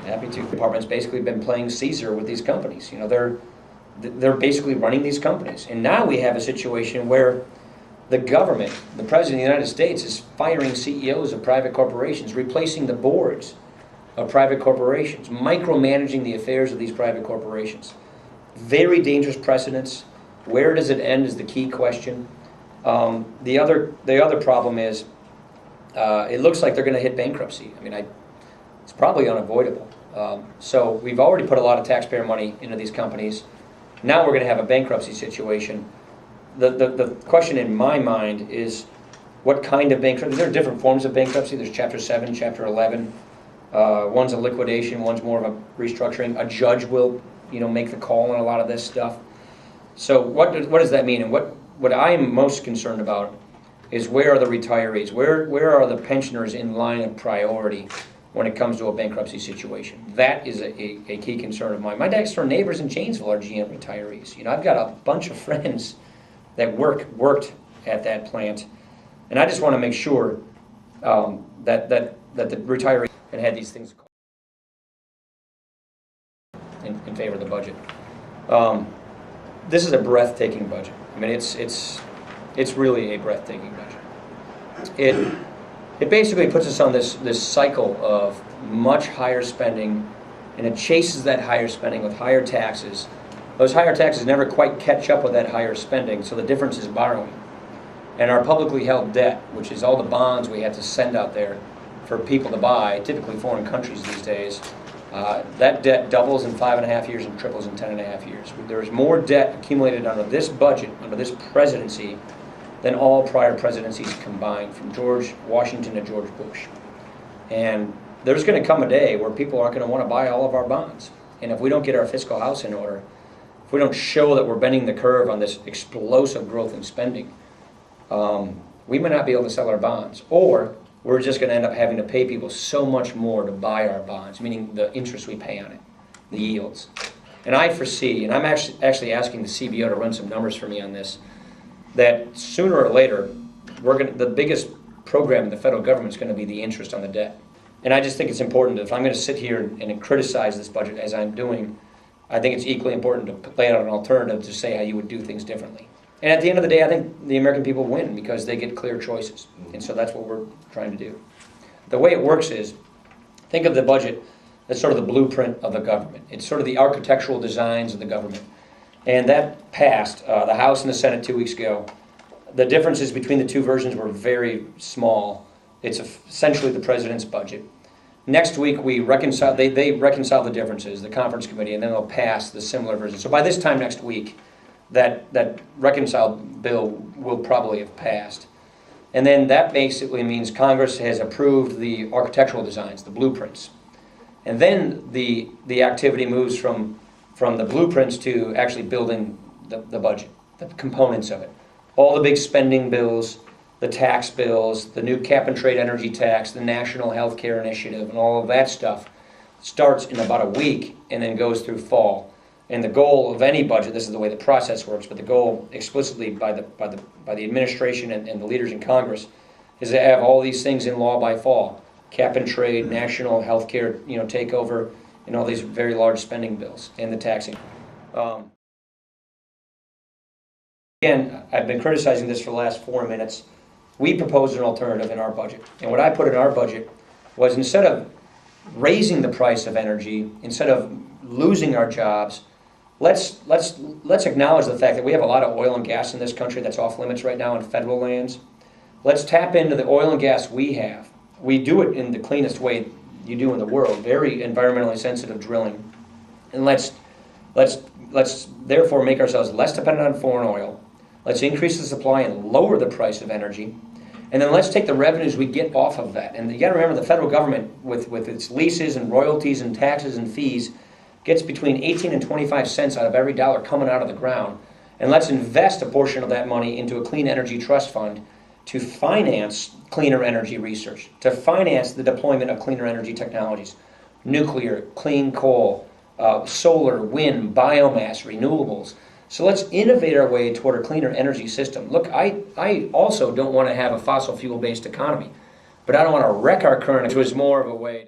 Happy to. The department's basically been playing Caesar with these companies. You know, they're basically running these companies. And now we have a situation where the government, the President of the United States, is firing CEOs of private corporations, replacing the boards of private corporations, micromanaging the affairs of these private corporations. Very dangerous precedents. Where does it end is the key question. The other problem is it looks like they're going to hit bankruptcy. I mean, it's probably unavoidable. So we've already put a lot of taxpayer money into these companies. Now we're going to have a bankruptcy situation. The question in my mind is what kind of bankruptcy? There are different forms of bankruptcy. There's Chapter 7, Chapter 11. One's a liquidation, one's more of a restructuring. A judge will, make the call on a lot of this stuff. So what does that mean? And what I'm most concerned about is where are the retirees? Where are the pensioners in line of priority when it comes to a bankruptcy situation? That is a key concern of mine. My next door neighbors in Janesville are GM retirees. I've got a bunch of friends that worked at that plant, and I just want to make sure that the retirees and had these things in favor of the budget. This is a breathtaking budget. I mean, it's really a breathtaking budget. It basically puts us on this cycle of much higher spending, and it chases that higher spending with higher taxes. Those higher taxes never quite catch up with that higher spending, so the difference is borrowing. And our publicly held debt, which is all the bonds we have to send out there for people to buy, typically foreign countries these days, that debt doubles in 5.5 years and triples in 10.5 years. There is more debt accumulated under this budget, under this presidency, than all prior presidencies combined, from George Washington to George Bush. And there's going to come a day where people aren't going to want to buy all of our bonds. And if we don't get our fiscal house in order, if we don't show that we're bending the curve on this explosive growth in spending, we may not be able to sell our bonds. Or we're just going to end up having to pay people so much more to buy our bonds, meaning the interest we pay on it, the yields. And I foresee, and I'm actually asking the CBO to run some numbers for me on this, that sooner or later, the biggest program in the federal government is going to be the interest on the debt. And I just think it's important that if I'm going to sit here and criticize this budget as I'm doing, I think it's equally important to lay out an alternative to say how you would do things differently. And at the end of the day, I think the American people win because they get clear choices. And so that's what we're trying to do. The way it works is, think of the budget as sort of the blueprint of the government. It's sort of the architectural designs of the government. And that passed the House and the Senate 2 weeks ago. The differences between the two versions were very small. It's essentially the president's budget. Next week, they reconcile the differences, the conference committee, and then they'll pass the similar version. So by this time next week, that reconciled bill will probably have passed. And then that basically means Congress has approved the architectural designs, the blueprints. And then the activity moves from the blueprints to actually building the budget, the components of it. All the big spending bills, the tax bills, the new cap and trade energy tax, the national health care initiative, and all of that stuff starts in about a week and then goes through fall. And the goal of any budget, this is the way the process works, but the goal explicitly by the administration and the leaders in Congress is to have all these things in law by fall. Cap and trade, national health care, takeover, and all these very large spending bills and the taxing. Again, I've been criticizing this for the last 4 minutes. We proposed an alternative in our budget. And what I put in our budget was, instead of raising the price of energy, instead of losing our jobs, let's acknowledge the fact that we have a lot of oil and gas in this country that's off limits right now in federal lands. Let's tap into the oil and gas we have. We do it in the cleanest way you do in the world, very environmentally sensitive drilling. And let's therefore make ourselves less dependent on foreign oil. Let's increase the supply and lower the price of energy. And then let's take the revenues we get off of that. And you got to remember, the federal government, with its leases and royalties and taxes and fees, gets between 18 and 25 cents out of every dollar coming out of the ground. And let's invest a portion of that money into a clean energy trust fund to finance cleaner energy research, to finance the deployment of cleaner energy technologies, nuclear, clean coal, solar, wind, biomass, renewables. So let's innovate our way toward a cleaner energy system. Look, I also don't want to have a fossil fuel-based economy, but I don't want to wreck our current, which was more of a way